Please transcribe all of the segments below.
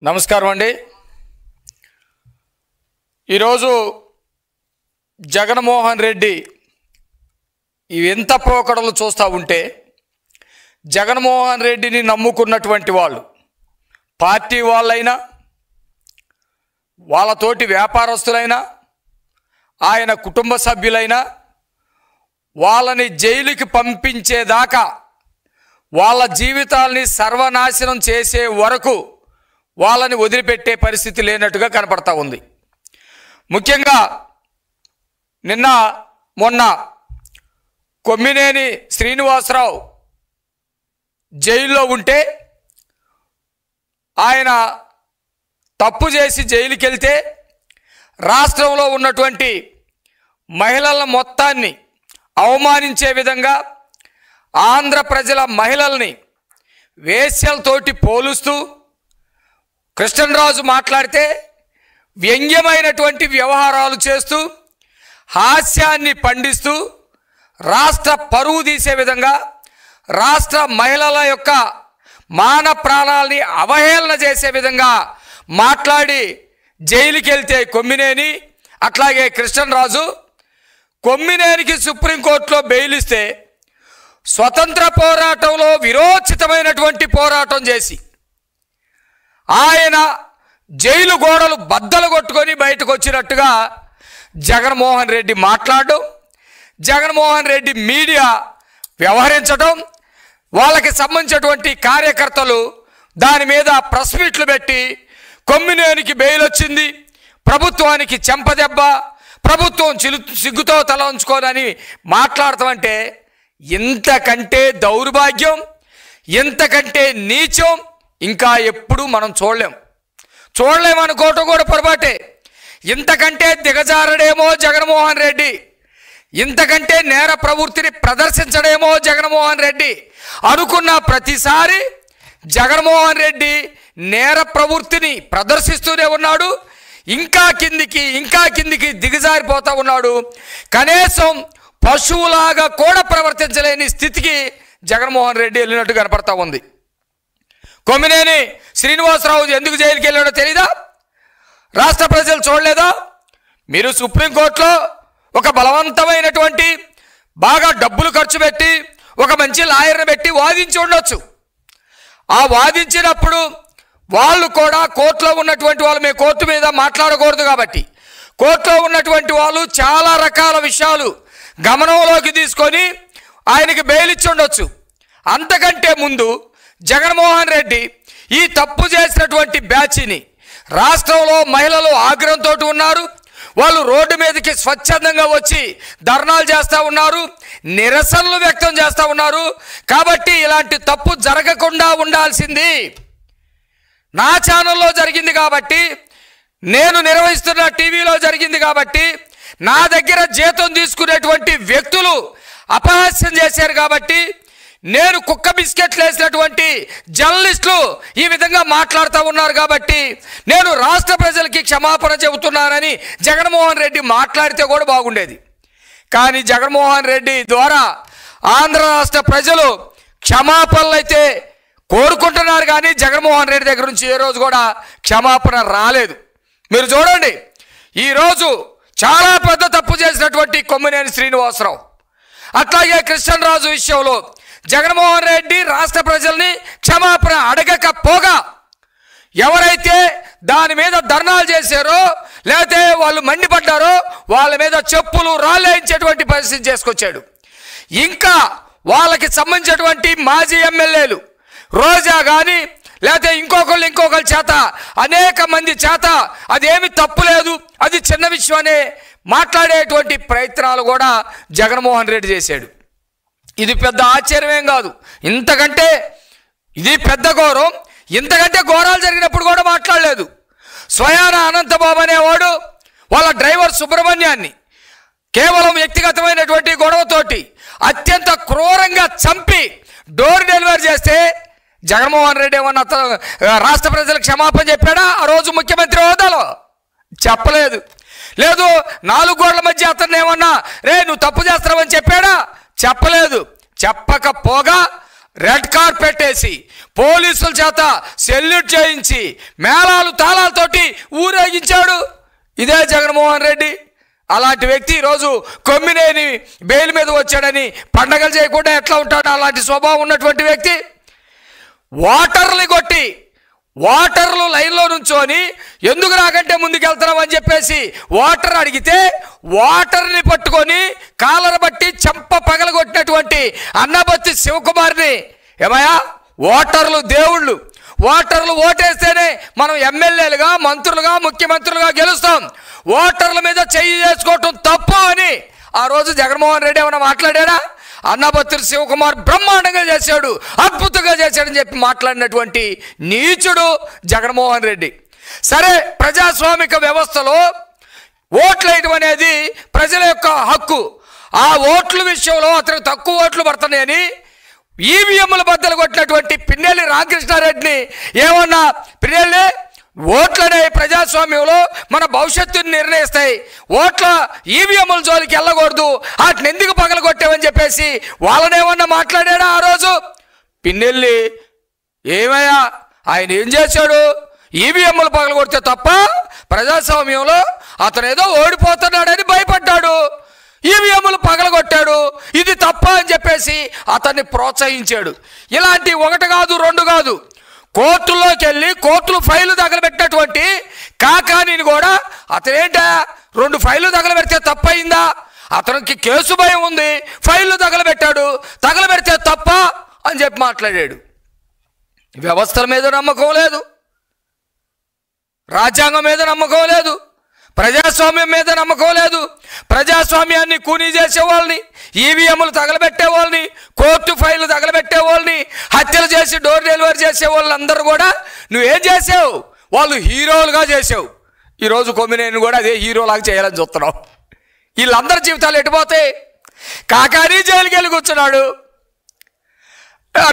నమస్కారం అండి. ఈరోజు జగన్మోహన్ రెడ్డి ఎంత పోకడలు చూస్తూ ఉంటే జగన్మోహన్ రెడ్డిని నమ్ముకున్నటువంటి వాళ్ళు పార్టీ వాళ్ళైనా వాళ్ళతోటి వ్యాపారస్తులైనా ఆయన కుటుంబ సభ్యులైనా వాళ్ళని జైలుకి పంపించేదాకా వాళ్ళ జీవితాల్ని సర్వనాశనం చేసే వరకు వాళ్ళని వదిలిపెట్టే పరిస్థితి లేనట్టుగా కనపడతా ఉంది. ముఖ్యంగా మొన్న కొమ్మినేని శ్రీనివాసరావు జైల్లో ఉంటే ఆయన తప్పు చేసి జైలుకి వెళ్తే రాష్ట్రంలో ఉన్నటువంటి మహిళల మొత్తాన్ని అవమానించే విధంగా ఆంధ్ర ప్రజల మహిళల్ని వేశ్యలతోటి పోలుస్తూ కృష్ణరాజు మాట్లాడితే వ్యంగ్యమైనటువంటి వ్యవహారాలు చేస్తూ హాస్యాన్ని పండిస్తూ రాష్ట్ర పరువు తీసే విధంగా రాష్ట్ర మహిళల యొక్క మాన ప్రాణాలని అవహేళన చేసే విధంగా మాట్లాడి జైలుకి వెళ్తే కొమ్మినేని అట్లాగే కృష్ణరాజు కొమ్మినేనికి సుప్రీంకోర్టులో బెయిల్ ఇస్తే స్వతంత్ర పోరాటంలో విరోచితమైనటువంటి పోరాటం చేసి ఆయన జైలు గోడలు బద్దలు కొట్టుకొని బయటకు వచ్చినట్టుగా జగన్మోహన్ రెడ్డి మాట్లాడడం, జగన్మోహన్ రెడ్డి మీడియా వ్యవహరించడం, వాళ్ళకి సంబంధించినటువంటి కార్యకర్తలు దాని మీద ప్రెస్ మీట్లు పెట్టి కొమ్మినేనికి బెయిల్ వచ్చింది, ప్రభుత్వానికి చెంపదెబ్బ, ప్రభుత్వం సిగ్గుతో తల ఉంచుకోనని మాట్లాడతామంటే ఇంతకంటే దౌర్భాగ్యం, ఇంతకంటే నీచం ఇంకా ఎప్పుడు మనం చూడలేమనుకోవటం కూడా పొరపాటే. ఇంతకంటే దిగజారడేమో జగన్మోహన్ రెడ్డి, ఇంతకంటే నేర ప్రవృత్తిని ప్రదర్శించడేమో జగన్మోహన్ రెడ్డి అనుకున్న ప్రతిసారి జగన్మోహన్ రెడ్డి నేర ప్రవృత్తిని ప్రదర్శిస్తూనే ఉన్నాడు. ఇంకా కిందికి దిగజారిపోతూ ఉన్నాడు. కనీసం పశువులాగా కూడా ప్రవర్తించలేని స్థితికి జగన్మోహన్ రెడ్డి వెళ్ళినట్టు కనపడతా ఉంది. కొమ్మినేని శ్రీనివాసరావు ఎందుకు జైలుకి వెళ్ళాడో తెలీదా? రాష్ట్ర ప్రజలు చూడలేదా? మీరు సుప్రీంకోర్టులో ఒక బలవంతమైనటువంటి బాగా డబ్బులు ఖర్చు పెట్టి ఒక మంచి లాయర్ని పెట్టి వాదించి ఉండొచ్చు. ఆ వాదించినప్పుడు వాళ్ళు కూడా కోర్టులో ఉన్నటువంటి వాళ్ళు మేము కోర్టు మీద మాట్లాడకూడదు కాబట్టి కోర్టులో ఉన్నటువంటి వాళ్ళు చాలా రకాల విషయాలు గమనంలోకి తీసుకొని ఆయనకి బెయిల్ ఇచ్చి ఉండొచ్చు. అంతకంటే ముందు జగన్మోహన్ రెడ్డి ఈ తప్పు చేసినటువంటి బ్యాచ్ని రాష్ట్రంలో మహిళలు ఆగ్రహంతో ఉన్నారు. వాళ్ళు రోడ్డు మీదకి స్వచ్ఛందంగా వచ్చి ధర్నాలు చేస్తూ ఉన్నారు, నిరసనలు వ్యక్తం చేస్తూ ఉన్నారు. కాబట్టి ఇలాంటి తప్పు జరగకుండా ఉండాల్సింది నా ఛానల్లో జరిగింది కాబట్టి, నేను నిర్వహిస్తున్న టీవీలో జరిగింది కాబట్టి, నా దగ్గర జీతం తీసుకునేటువంటి వ్యక్తులు అపహాస్యం చేశారు కాబట్టి, నేను కుక్క బిస్కెట్లు వేసినటువంటి జర్నలిస్టులు ఈ విధంగా మాట్లాడుతూ ఉన్నారు కాబట్టి నేను రాష్ట్ర ప్రజలకి క్షమాపణ చెబుతున్నానని జగన్మోహన్ రెడ్డి మాట్లాడితే కూడా బాగుండేది. కానీ జగన్మోహన్ రెడ్డి ద్వారా ఆంధ్ర రాష్ట్ర ప్రజలు క్షమాపణలు అయితే కోరుకుంటున్నారు కానీ జగన్మోహన్ రెడ్డి దగ్గర నుంచి ఏ రోజు కూడా క్షమాపణ రాలేదు. మీరు చూడండి, ఈరోజు చాలా పెద్ద తప్పు చేసినటువంటి కొమ్మినేని శ్రీనివాసరావు అట్లాగే కృష్ణరాజు విషయంలో జగన్మోహన్ రెడ్డి రాష్ట్ర ప్రజల్ని క్షమాపణ అడగకపోగా ఎవరైతే దాని మీద ధర్నాలు చేశారో లేకపోతే వాళ్ళు మండిపడ్డారో వాళ్ళ మీద చెప్పులు రాళ్ళేయించేటువంటి పరిస్థితి చేసుకొచ్చాడు. ఇంకా వాళ్ళకి సంబంధించినటువంటి మాజీ ఎమ్మెల్యేలు రోజా కానీ లేకపోతే ఇంకొకరి చేత అనేక మంది చేత అదేమి తప్పు లేదు, అది చిన్న విషయం అనే మాట్లాడేటువంటి ప్రయత్నాలు కూడా జగన్మోహన్ రెడ్డి చేశాడు. ఇది పెద్ద ఆశ్చర్యమేం కాదు. ఇంతకంటే ఇది పెద్ద ఘోరం. ఇంతకంటే ఘోరాలు జరిగినప్పుడు కూడా మాట్లాడలేదు. స్వయాన అనంతబాబు అనేవాడు వాళ్ళ డ్రైవర్ సుబ్రహ్మణ్యాన్ని కేవలం వ్యక్తిగతమైనటువంటి గొడవతోటి అత్యంత క్రూరంగా చంపి డోర్ డెలివరీ చేస్తే జగన్మోహన్ రెడ్డి ఏమన్నా రాష్ట్ర ప్రజలకు క్షమాపణ చెప్పాడా? ఆ రోజు ముఖ్యమంత్రి హోదాలో చెప్పలేదు. లేదు 4 గోడల మధ్య అతన్ని ఏమన్నా రే నువ్వు తప్పు చేస్తున్నావని చెప్పాడా? చెప్పలేదు. చెప్పకపోగా రెడ్ కార్పెట్ వేసి పోలీసుల చేత సెల్యూట్ చేయించి మేళాలు తాళాలతోటి ఊరేగించాడు ఇదే జగన్మోహన్ రెడ్డి. అలాంటి వ్యక్తి ఈరోజు కొమ్మినేని బెయిల్ మీద వచ్చాడని పండగలు చేయకుండా ఎట్లా ఉంటాడు? అలాంటి స్వభావం ఉన్నటువంటి వ్యక్తి వాటర్ని కొట్టి వాటర్లు లైన్లో నుంచొని ఎందుకు రాకంటే ముందుకెళ్తున్నాం అని చెప్పేసి వాటర్ అడిగితే వాటర్ని పట్టుకొని కాలర బట్టి చెంప పగలగొట్టినటువంటి అన్నబత్తి శివకుమార్ని ఏమయ్యా వాటర్లు దేవుళ్ళు, వాటర్లు ఓటేస్తేనే మనం ఎమ్మెల్యేలుగా మంత్రులుగా ముఖ్యమంత్రులుగా గెలుస్తాం, ఓటర్ల మీద చెయ్యి చేసుకోవటం తప్పు అని ఆ రోజు జగన్మోహన్ రెడ్డి ఏమైనా మాట్లాడాడా? అన్నబత్తి శివకుమార్ బ్రహ్మాండంగా చేశాడు, అద్భుతంగా చేశాడని చెప్పి మాట్లాడినటువంటి నీచుడు జగన్మోహన్ రెడ్డి. సరే, ప్రజాస్వామిక వ్యవస్థలో ఓట్లు వేయడం అనేది ప్రజల యొక్క హక్కు. ఆ ఓట్ల విషయంలో అతనికి తక్కువ ఓట్లు పడుతున్నాయని ఈవీఎంలు బద్దలు కొట్టినటువంటి పిన్నెల్లి రామకృష్ణారెడ్డిని ఏమన్నా, పిన్నెల్లి ఓట్లనే ప్రజాస్వామ్యంలో మన భవిష్యత్తుని నిర్ణయిస్తాయి, ఓట్ల ఈవీఎంల జోలికి వెళ్ళకూడదు, వాటిని ఎందుకు పగలగొట్టామని చెప్పేసి వాళ్ళనేమన్నా మాట్లాడాడా ఆ రోజు? పిన్నెల్లి ఏమయ్యా, ఆయన ఏం చేశాడు? ఈవీఎంలు పగలగొడితే తప్ప ప్రజాస్వామ్యంలో అతను ఏదో ఓడిపోతున్నాడని భయపడ్డాడు, ఈవీఎంలు పగలగొట్టాడు, ఇది తప్ప అని చెప్పేసి అతన్ని ప్రోత్సహించాడు. ఇలాంటి ఒకటి కాదు రెండు కాదు, కోర్టుల్లోకి వెళ్ళి కోర్టులు ఫైలు తగలబెట్టినటువంటి కాకానిని కూడా అతనేంటా 2 ఫైళ్ళు తగలబెడితే తప్పయిందా? అతనికి కేసు భయం ఉంది, ఫైళ్ళు తగలబెట్టాడు, తగలబెడితే తప్ప అని చెప్పి మాట్లాడాడు. వ్యవస్థల మీద నమ్మకం లేదు, రాజ్యాంగం మీద నమ్మకం లేదు, ప్రజాస్వామ్యం మీద నమ్మకం లేదు. ప్రజాస్వామ్యాన్ని కూనీ చేసే వాళ్ళని, ఈవీఎంలు తగలబెట్టే వాళ్ళని, కోర్టు ఫైళ్ళు తగలబెట్టే వాళ్ళని, హత్యలు చేసి డోర్ డెలివరీ చేసే వాళ్ళందరూ కూడా నువ్వేం చేసావు? వాళ్ళు హీరోలుగా చేసావు. ఈరోజు కొమ్మినేని కూడా అదే హీరోలాగా చేయాలని చూస్తున్నావు. వీళ్ళందరి జీవితాలు ఎటుపోతాయి? కాకాని జైలుకి వెళ్ళి కూర్చున్నాడు,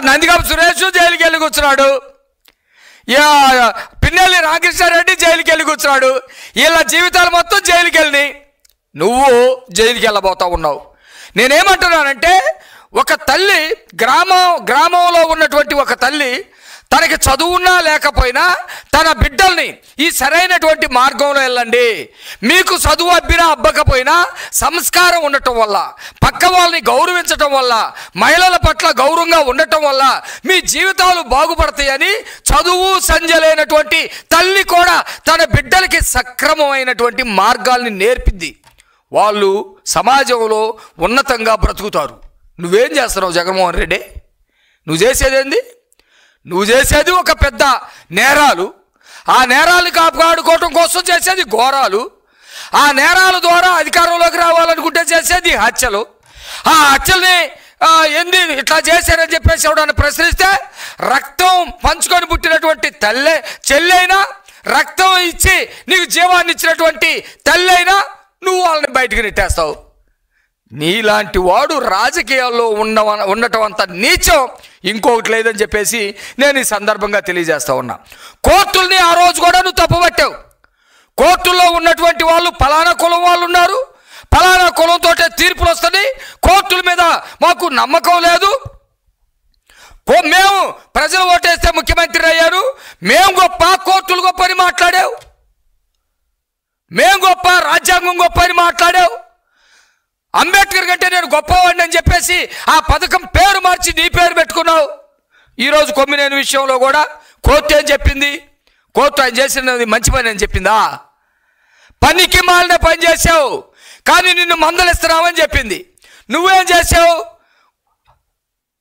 నందిగామ సురేష్ జైలుకి వెళ్ళి కూర్చున్నాడు, పిన్నెల్లి రామకృష్ణారెడ్డి జైలుకి వెళ్ళి కూర్చున్నాడు. వీళ్ళ జీవితాలు మొత్తం జైలుకి వెళ్ళి నువ్వు జైలుకి వెళ్ళబోతా ఉన్నావు. నేనేమంటున్నానంటే, ఒక తల్లి గ్రామంలో ఉన్నటువంటి ఒక తల్లి తనకి చదువున్నా లేకపోయినా తన బిడ్డల్ని ఈ సరైనటువంటి మార్గంలో వెళ్ళండి, మీకు చదువు అబ్బినా అబ్బకపోయినా సంస్కారం ఉండటం వల్ల, పక్క వాళ్ళని గౌరవించటం వల్ల, మహిళల పట్ల గౌరవంగా ఉండటం వల్ల మీ జీవితాలు బాగుపడతాయని చదువు సంజలైనటువంటి తల్లి కూడా తన బిడ్డలకి సక్రమమైనటువంటి మార్గాల్ని నేర్పింది. వాళ్ళు సమాజంలో ఉన్నతంగా బ్రతుకుతారు. నువ్వేం చేస్తున్నావు జగన్మోహన్ రెడ్డి? నువ్వు చేసేదేంది? నువ్వు చేసేది ఒక పెద్ద నేరాలు, ఆ నేరాలను కాపాడుకోవటం కోసం చేసేది ఘోరాలు, ఆ నేరాల ద్వారా అధికారంలోకి రావాలనుకుంటే చేసేది హత్యలు. ఆ హత్యల్ని ఏంది ఇట్లా చేశారని చెప్పేసి ఎవడన్నా ప్రశ్నిస్తే రక్తం పంచుకొని పుట్టినటువంటి చెల్లైనా, రక్తం ఇచ్చి నీకు జీవాన్ని ఇచ్చినటువంటి తల్లైనా నువ్వు వాళ్ళని బయటకు నెట్టేస్తావు. నీలాంటి వాడు రాజకీయాల్లో ఉండటం అంత నీచం ఇంకొకటి లేదని చెప్పేసి నేను ఈ సందర్భంగా తెలియజేస్తా ఉన్నా. కోర్టుల్ని ఆ రోజు కూడా నువ్వు తప్పుపట్టావు. కోర్టుల్లో ఉన్నటువంటి వాళ్ళు ఫలానా కులం వాళ్ళు ఉన్నారు, ఫలానా కులంతో తీర్పులు వస్తుంది, కోర్టుల మీద మాకు నమ్మకం లేదు, మేము ప్రజలు ఓటేస్తే ముఖ్యమంత్రి అయ్యారు, మేము గొప్ప, కోర్టులు గొప్ప అని మాట్లాడావు, మేము గొప్ప, రాజ్యాంగం గొప్ప అని మాట్లాడావు. అంబేద్కర్ కంటే నేను గొప్పవాడిని అని చెప్పేసి ఆ పథకం పేరు మార్చి నీ పేరు పెట్టుకున్నావు. ఈరోజు కొమ్మినేని విషయంలో కూడా కోర్టు ఏం చెప్పింది? కోర్టు ఆయన చేసినది మంచి పని అని చెప్పిందా? పనికి మాలిన పని చేసావు కానీ నిన్ను మందలిస్తున్నామని చెప్పింది. నువ్వేం చేసావు?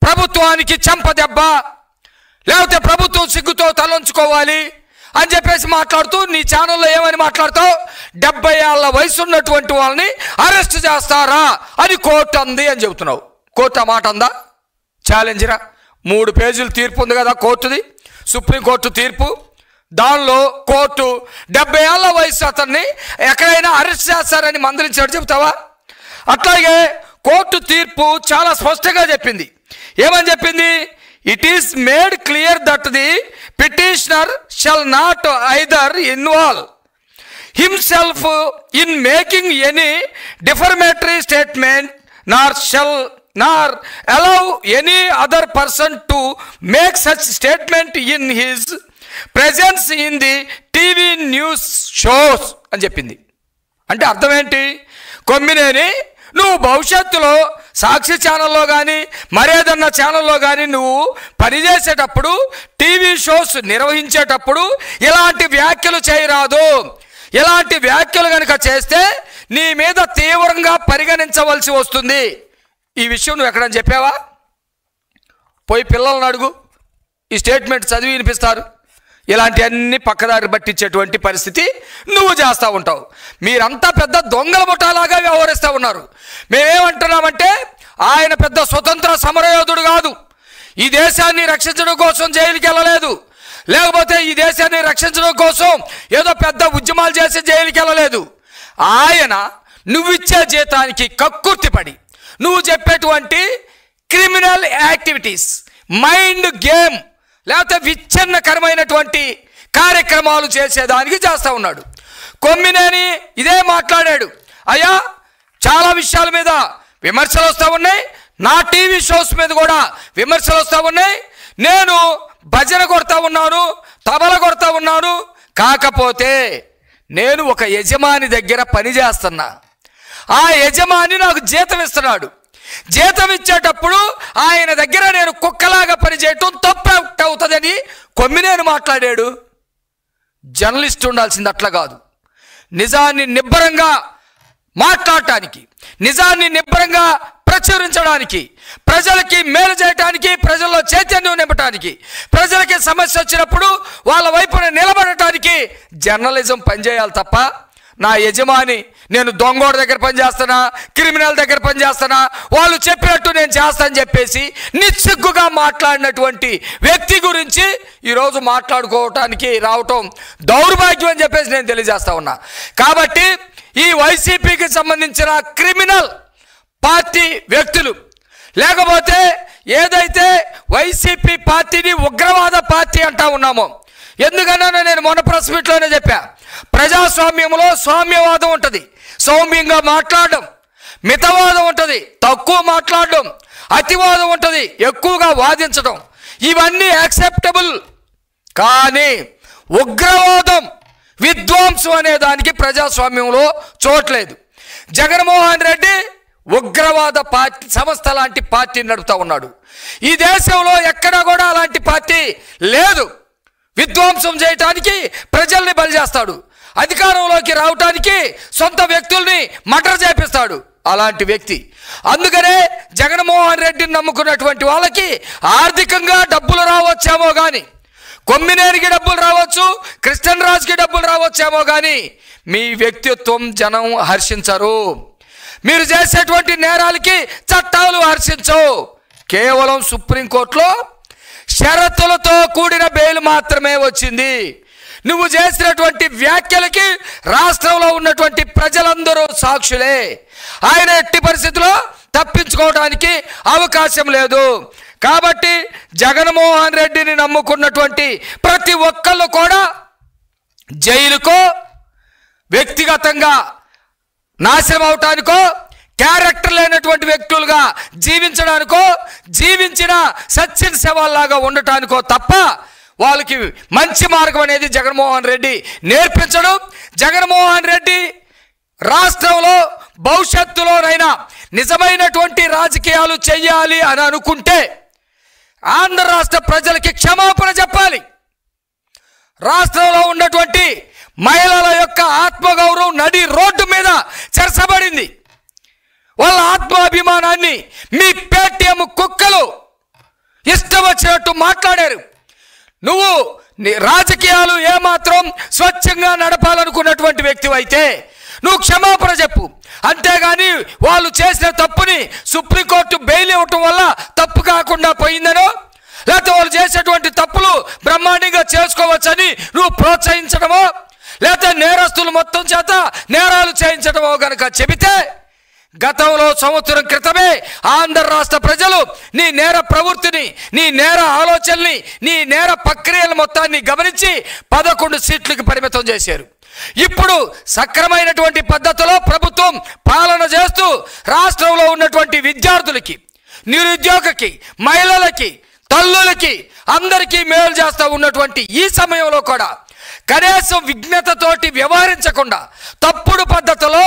ప్రభుత్వానికి చెంప దెబ్బ, లేకపోతే ప్రభుత్వం సిగ్గుతో తలంచుకోవాలి అని చెప్పేసి మాట్లాడుతూ నీ ఛానల్లో ఏమని మాట్లాడతావు? 70 ఏళ్ల వయసు ఉన్నటువంటి వాళ్ళని అరెస్ట్ చేస్తారా అని కోర్టు అంది అని చెబుతున్నావు. కోర్టు ఆ మాట అందా? ఛాలెంజ్రా. 3 పేజీలు తీర్పు ఉంది కదా కోర్టుది, సుప్రీంకోర్టు తీర్పు. దానిలో కోర్టు 70 ఏళ్ల వయసు అతన్ని ఎక్కడైనా అరెస్ట్ చేస్తారని మందలించాడు చెబుతావా? అట్లాగే కోర్టు తీర్పు చాలా స్పష్టంగా చెప్పింది. ఏమని చెప్పింది? It is made clear that the petitioner shall not either involve himself in making any defamatory statement nor shall nor allow any other person to make such statement in his presence in the TV news shows అని చెప్పింది. అంటే అర్థం ఏంటి? కొమ్మినేని నువ్వు భవిష్యత్తులో సాక్షి ఛానల్లో కానీ మరేదన్నా ఛానల్లో కానీ నువ్వు పనిచేసేటప్పుడు టీవీ షోస్ నిర్వహించేటప్పుడు ఇలాంటి వ్యాఖ్యలు చేయరాదు. ఇలాంటి వ్యాఖ్యలు కనుక చేస్తే నీ మీద తీవ్రంగా పరిగణించవలసి వస్తుంది. ఈ విషయం నువ్వు ఎక్కడని చెప్పావా? పోయి పిల్లలను అడుగు, ఈ స్టేట్మెంట్ చదివి వినిపిస్తారు. ఇలాంటివన్నీ పక్కదారి పట్టించేటువంటి పరిస్థితి నువ్వు చేస్తూ ఉంటావు. మీరంతా పెద్ద దొంగల ముఠాలాగా వ్యవహరిస్తూ ఉన్నారు. మేమేమంటున్నామంటే ఆయన పెద్ద స్వతంత్ర సమరయోధుడు కాదు. ఈ దేశాన్ని రక్షించడం కోసం జైలుకి వెళ్ళలేదు, లేకపోతే ఈ దేశాన్ని రక్షించడం కోసం ఏదో పెద్ద ఉద్యమాలు చేసి జైలుకి వెళ్ళలేదు. ఆయన నువ్విచ్చే జీతానికి కక్కుర్తిపడి నువ్వు చెప్పేటువంటి క్రిమినల్ యాక్టివిటీస్, మైండ్ గేమ్, లేకపోతే విచ్ఛిన్నకరమైనటువంటి కార్యక్రమాలు చేసేదానికి చేస్తూ ఉన్నాడు. కొమ్మినేని ఇదే మాట్లాడాడు. అయ్యా, చాలా విషయాల మీద విమర్శలు వస్తూ ఉన్నాయి, నా టీవీ షోస్ మీద కూడా విమర్శలు వస్తూ ఉన్నాయి. నేను భజన కొడతా ఉన్నాను, తబల కొడతా ఉన్నాను. కాకపోతే నేను ఒక యజమాని దగ్గర పని చేస్తున్నా. ఆ యజమాని నాకు జీతం ఇస్తున్నాడు. జీతం ఇచ్చేటప్పుడు ఆయన దగ్గర నేను కుక్కలాగా పనిచేయటం తప్పు అవుతుందని కొమ్మినేని మాట్లాడాడు. జర్నలిస్ట్ ఉండాల్సింది అట్లా కాదు. నిజాన్ని నిబ్బరంగా మాట్లాడటానికి, నిజాన్ని నిబ్బరంగా ప్రచురించడానికి, ప్రజలకి మేలు చేయటానికి, ప్రజల్లో చైతన్యం నింపడానికి, ప్రజలకి సమస్య వచ్చినప్పుడు వాళ్ళ వైపున నిలబడటానికి జర్నలిజం పనిచేయాలి తప్ప నా యజమాని నేను దొంగోడి దగ్గర పనిచేస్తున్నా, క్రిమినల్ దగ్గర పనిచేస్తున్నా, వాళ్ళు చెప్పినట్టు నేను చేస్తానని చెప్పేసి నిస్సిగ్గుగా మాట్లాడినటువంటి వ్యక్తి గురించి ఈరోజు మాట్లాడుకోవటానికి రావటం దౌర్భాగ్యం అని చెప్పేసి నేను తెలియజేస్తా ఉన్నా. కాబట్టి ఈ వైసీపీకి సంబంధించిన క్రిమినల్ పార్టీ వ్యక్తులు, లేకపోతే ఏదైతే వైసీపీ పార్టీని ఉగ్రవాద పార్టీ అంటా ఉన్నామో, ఎందుకన్నా నేను మొన్న ప్రెస్ మీట్లోనే చెప్పా, ప్రజాస్వామ్యంలో సౌమ్యవాదం ఉంటుంది, సౌమ్యంగా మాట్లాడడం, మితవాదం ఉంటుంది, తక్కువ మాట్లాడడం, అతివాదం ఉంటుంది, ఎక్కువగా వాదించడం, ఇవన్నీ యాక్సెప్టబుల్. కానీ ఉగ్రవాదం, విధ్వంసం అనే దానికి ప్రజాస్వామ్యంలో చోట్లేదు. జగన్మోహన్ రెడ్డి ఉగ్రవాద పార్టీ సంస్థ లాంటి పార్టీని నడుపుతా ఉన్నాడు. ఈ దేశంలో ఎక్కడా కూడా అలాంటి పార్టీ లేదు. విధ్వంసం చేయటానికి ప్రజల్ని బలి చేస్తాడు, అధికారంలోకి రావటానికి సొంత వ్యక్తుల్ని మర్డర్ చేపిస్తాడు అలాంటి వ్యక్తి. అందుకనే జగన్మోహన్ రెడ్డిని నమ్ముకున్నటువంటి వాళ్ళకి ఆర్థికంగా డబ్బులు రావచ్చేమో కానీ, కొమ్మినేనికి డబ్బులు రావచ్చు, కృష్ణరాజుకి డబ్బులు రావచ్చేమో కానీ మీ వ్యక్తిత్వం జనం హర్షించరు. మీరు చేసేటువంటి నేరాలకి చట్టాలు హర్షించవు. కేవలం సుప్రీంకోర్టులో షరతులతో కూడిన బెయిల్ మాత్రమే వచ్చింది. నువ్వు చేసినటువంటి వ్యాఖ్యలకి రాష్ట్రంలో ఉన్నటువంటి ప్రజలందరూ సాక్షులే. ఆయన ఎట్టి పరిస్థితుల్లో తప్పించుకోవడానికి అవకాశం లేదు. కాబట్టి జగన్మోహన్ రెడ్డిని నమ్ముకున్నటువంటి ప్రతి ఒక్కళ్ళు కూడా జైలుకో, వ్యక్తిగతంగా నాశనం అవటానికో, క్యారెక్టర్ లేనటువంటి వ్యక్తులుగా జీవించడానికో, జీవించిన సచిన్ శవాల్లాగా ఉండటానికో తప్ప వాళ్ళకి మంచి మార్గం అనేది జగన్మోహన్ రెడ్డి నేర్పించడం. జగన్మోహన్ రెడ్డి రాష్ట్రంలో భవిష్యత్తులోనైనా నిజమైనటువంటి రాజకీయాలు చెయ్యాలి అని అనుకుంటే ఆంధ్ర రాష్ట్ర ప్రజలకి క్షమాపణ చెప్పాలి. రాష్ట్రంలో ఉన్నటువంటి మహిళల యొక్క ఆత్మగౌరవం నడి రోడ్డు మీద చెరసబడింది. వాళ్ళ ఆత్మాభిమానాన్ని మీ పేటీఎం కుక్కలు ఇష్టం వచ్చినట్టు మాట్లాడారు. నువ్వు రాజకీయాలు ఏమాత్రం స్వచ్ఛంగా నడపాలనుకున్నటువంటి వ్యక్తి అయితే నువ్వు క్షమాపణ చెప్పు. అంతేగాని వాళ్ళు చేసిన తప్పుని సుప్రీంకోర్టు బెయిల్ ఇవ్వటం వల్ల తప్పు కాకుండా పోయిందనో, లేకపోతే వాళ్ళు చేసేటువంటి తప్పులు బ్రహ్మాండంగా చేసుకోవచ్చని నువ్వు ప్రోత్సహించడమో, లేకపోతే నేరస్తులు మొత్తం చేత నేరాలు చేయించడమో గనక చెబితే, గతంలో సంవత్సరం క్రితమే ఆంధ్ర రాష్ట్ర ప్రజలు నీ నేర ప్రవృత్తిని, నీ నేర ఆలోచనల్ని, నీ నేర ప్రక్రియల మొత్తాన్ని గమనించి 11 సీట్లకు పరిమితం చేశారు. ఇప్పుడు సక్రమైనటువంటి పద్ధతిలో ప్రభుత్వం పాలన చేస్తూ రాష్ట్రంలో ఉన్నటువంటి విద్యార్థులకి, నిరుద్యోగకి, మహిళలకి, తల్లులకి అందరికీ మేలు చేస్తూ ఉన్నటువంటి ఈ సమయంలో కూడా కనీసం విఘ్నతతోటి వ్యవహరించకుండా తప్పుడు పద్ధతిలో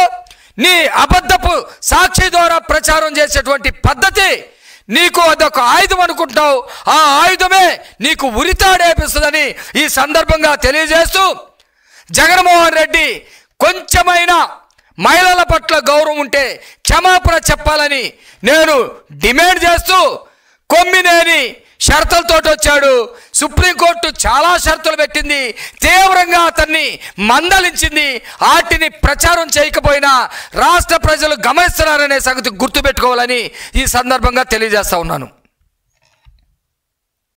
నీ అబద్ధపు సాక్షి ద్వారా ప్రచారం చేసేటువంటి పద్ధతి నీకు అదొక ఆయుధం అనుకుంటావు. ఆ ఆయుధమే నీకు ఉరితాడేపిస్తుందని ఈ సందర్భంగా తెలియజేస్తూ, జగన్మోహన్ రెడ్డి కొంచెమైనా మహిళల పట్ల గౌరవం ఉంటే క్షమాపణ చెప్పాలని నేను డిమాండ్ చేస్తూ, కొమ్మినేని షరతులతో వచ్చాడు. సుప్రీంకోర్టు చాలా షరతులు పెట్టింది, తీవ్రంగా అతన్ని మందలించింది. వాటిని ప్రచారం చేయకపోయినా రాష్ట్ర ప్రజలు గమనిస్తున్నారనే సంగతి గుర్తుపెట్టుకోవాలని ఈ సందర్భంగా తెలియజేస్తా ఉన్నాను.